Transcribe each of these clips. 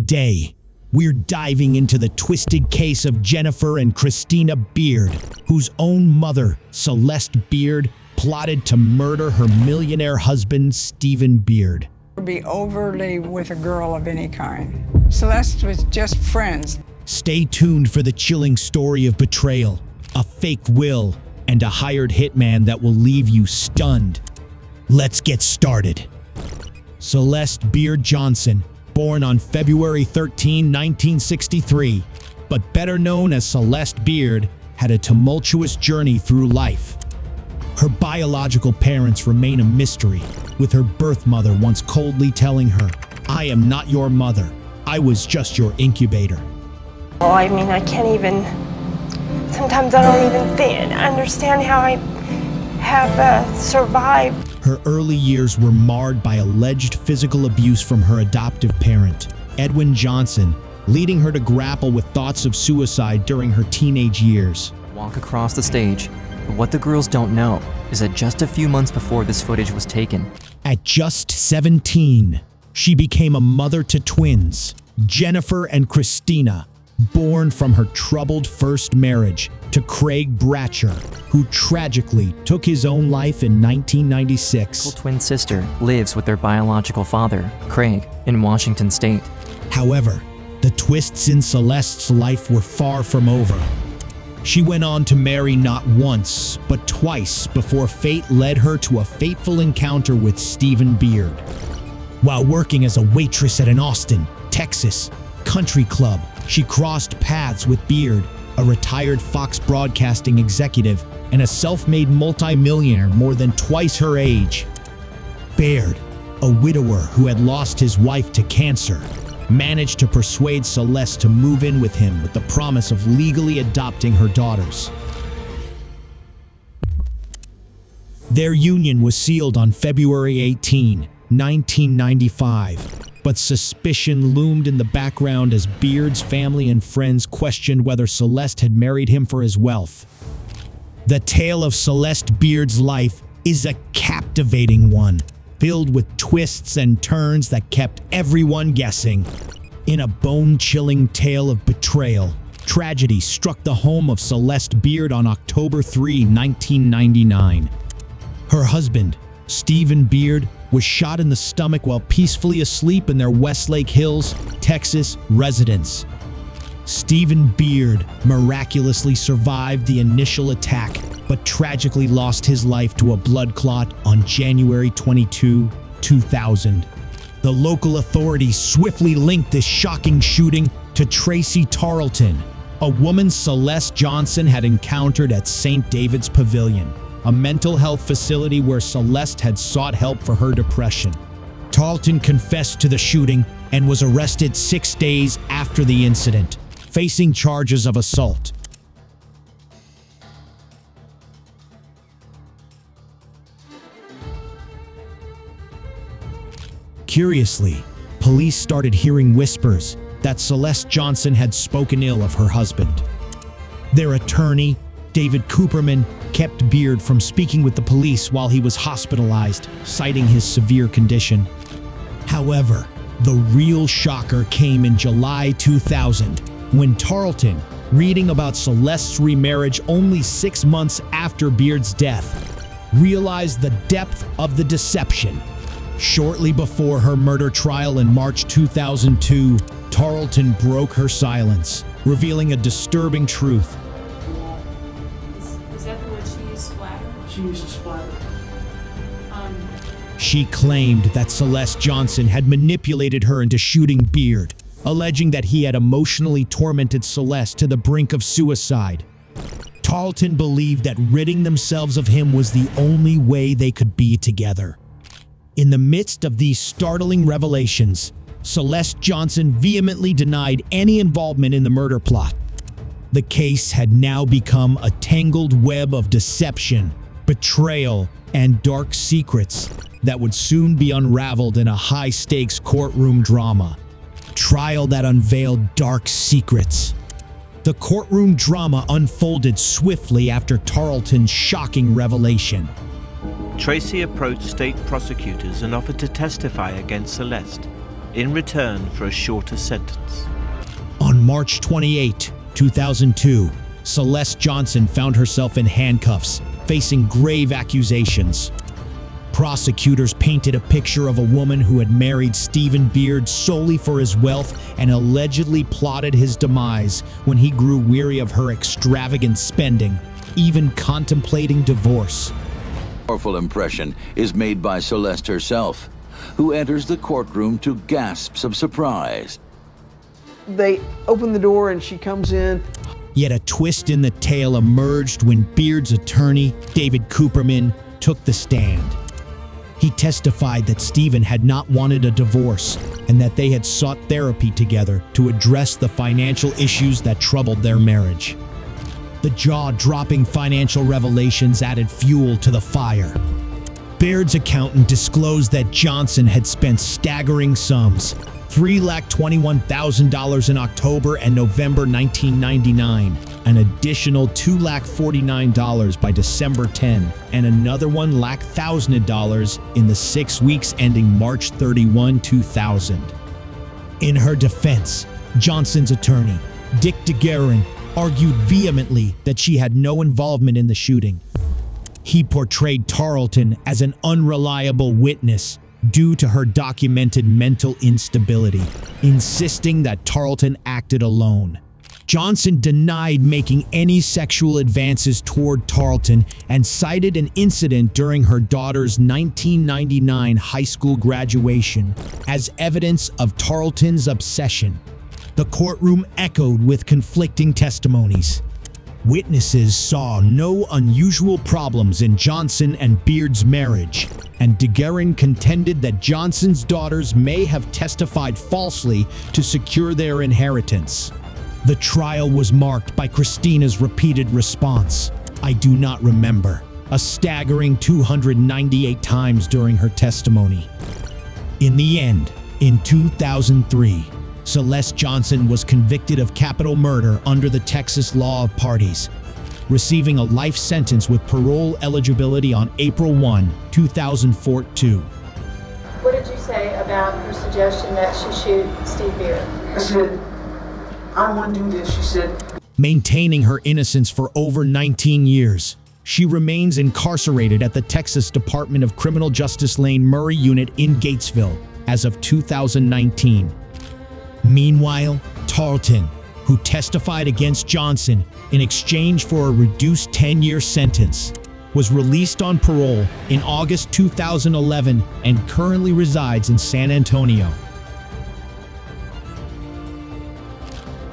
Today, we're diving into the twisted case of Jennifer and Kristina Beard, whose own mother, Celeste Beard, plotted to murder her millionaire husband, Stephen Beard. Be overly with a girl of any kind. Celeste was just friends. Stay tuned for the chilling story of betrayal, a fake will, and a hired hitman that will leave you stunned. Let's get started. Celeste Beard Johnson, born on February 13, 1963, but better known as Celeste Beard, had a tumultuous journey through life. Her biological parents remain a mystery, with her birth mother once coldly telling her, "I am not your mother. I was just your incubator." Well, I mean, I can't even, sometimes I don't even understand how I have survived. Her early years were marred by alleged physical abuse from her adoptive parent, EDWIN Johnson, leading her to grapple with thoughts of suicide during her teenage years. Walk across the stage, but what the girls don't know is that just a few months before this footage was taken, At just 17, she became a mother to twins, Jennifer and Kristina, born from her troubled first marriage to Craig Bratcher, who tragically took his own life in 1996. her twin sister lives with their biological father, Craig, in Washington State. However, the twists in Celeste's life were far from over. She went on to marry not once, but twice before fate led her to a fateful encounter with Stephen Beard. While working as a waitress at an Austin, Texas, country club, she crossed paths with Beard, a retired Fox broadcasting executive and a self-made multi-millionaire more than twice her age. Beard, a widower who had lost his wife to cancer, managed to persuade Celeste to move in with him with the promise of legally adopting her daughters. Their union was sealed on February 18, 1995. But suspicion loomed in the background as Beard's family and friends questioned whether Celeste had married him for his wealth. The tale of Celeste Beard's life is a captivating one, filled with twists and turns that kept everyone guessing. In a bone-chilling tale of betrayal, tragedy struck the home of Celeste Beard on October 3, 1999. Her husband, Stephen Beard, was shot in the stomach while peacefully asleep in their Westlake Hills, Texas residence. Stephen Beard miraculously survived the initial attack, but tragically lost his life to a blood clot on January 22, 2000. The local authorities swiftly linked this shocking shooting to Tracy Tarleton, a woman Celeste Johnson had encountered at St. David's Pavilion, a mental health facility where Celeste had sought help for her depression. Tarleton confessed to the shooting and was arrested 6 days after the incident, facing charges of assault. Curiously, police started hearing whispers that Celeste Johnson had spoken ill of her husband. Their attorney, David Cooperman, kept Beard from speaking with the police while he was hospitalized, citing his severe condition. However, the real shocker came in July 2000, when Tarleton, reading about Celeste's remarriage only 6 months after Beard's death, realized the depth of the deception. Shortly before her murder trial in March 2002, Tarleton broke her silence, revealing a disturbing truth. Is that the word she used, splatter? She used to splatter. She claimed that Celeste Johnson had manipulated her into shooting Beard, alleging that he had emotionally tormented Celeste to the brink of suicide. Tarleton believed that ridding themselves of him was the only way they could be together. In the midst of these startling revelations, Celeste Johnson vehemently denied any involvement in the murder plot. The case had now become a tangled web of deception, betrayal, and dark secrets that would soon be unraveled in a high-stakes courtroom drama. Trial that unveiled dark secrets. The courtroom drama unfolded swiftly after Tarleton's shocking revelation. Tracy approached state prosecutors and offered to testify against Celeste. in return for a shorter sentence. On March 28, 2002, Celeste Johnson found herself in handcuffs, facing grave accusations. Prosecutors painted a picture of a woman who had married Stephen Beard solely for his wealth and allegedly plotted his demise when he grew weary of her extravagant spending, even contemplating divorce. Powerful impression is made by Celeste herself, who enters the courtroom to gasps of surprise. They open the door and she comes in. Yet a twist in the tale emerged when Beard's attorney, David Cooperman, took the stand. He testified that Stephen had not wanted a divorce and that they had sought therapy together to address the financial issues that troubled their marriage. The jaw-dropping financial revelations added fuel to the fire. Beard's accountant disclosed that Johnson had spent staggering sums, $321,000 in October and November 1999, an additional $249,000 by December 10, and another $1,000 in the 6 weeks ending March 31, 2000. In her defense, Johnson's attorney, Dick DeGuerin, argued vehemently that she had no involvement in the shooting. He portrayed Tarleton as an unreliable witness due to her documented mental instability, insisting that Tarleton acted alone. Johnson denied making any sexual advances toward Tarleton and cited an incident during her daughter's 1999 high school graduation as evidence of Tarleton's obsession. The courtroom echoed with conflicting testimonies. Witnesses saw no unusual problems in Johnson and Beard's marriage, and DeGuerin contended that Johnson's daughters may have testified falsely to secure their inheritance. The trial was marked by Christina's repeated response, "I do not remember," a staggering 298 times during her testimony. In the end, in 2003, Celeste Johnson was convicted of capital murder under the Texas law of parties, receiving a life sentence with parole eligibility on April 1, 2014. What did you say about her suggestion that she shoot Steve Beard? I said, "I don't want to do this," she said. Maintaining her innocence for over 19 years, she remains incarcerated at the Texas Department of Criminal Justice Lane Murray Unit in Gatesville as of 2019. Meanwhile, Tarleton, who testified against Johnson in exchange for a reduced 10-year sentence, was released on parole in August 2011 and currently resides in San Antonio.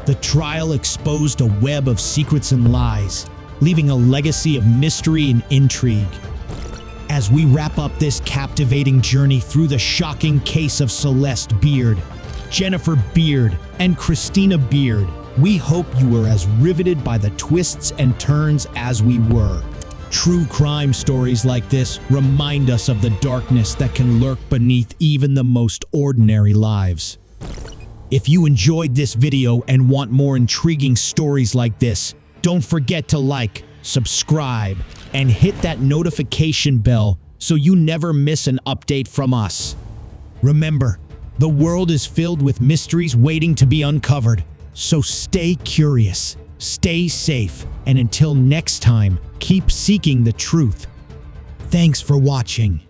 The trial exposed a web of secrets and lies, leaving a legacy of mystery and intrigue. As we wrap up this captivating journey through the shocking case of Celeste Beard, Jennifer Beard, and Kristina Beard, we hope you were as riveted by the twists and turns as we were. True crime stories like this remind us of the darkness that can lurk beneath even the most ordinary lives. If you enjoyed this video and want more intriguing stories like this, don't forget to like, subscribe, and hit that notification bell so you never miss an update from us. Remember, the world is filled with mysteries waiting to be uncovered, so stay curious, stay safe, and until next time, keep seeking the truth. Thanks for watching.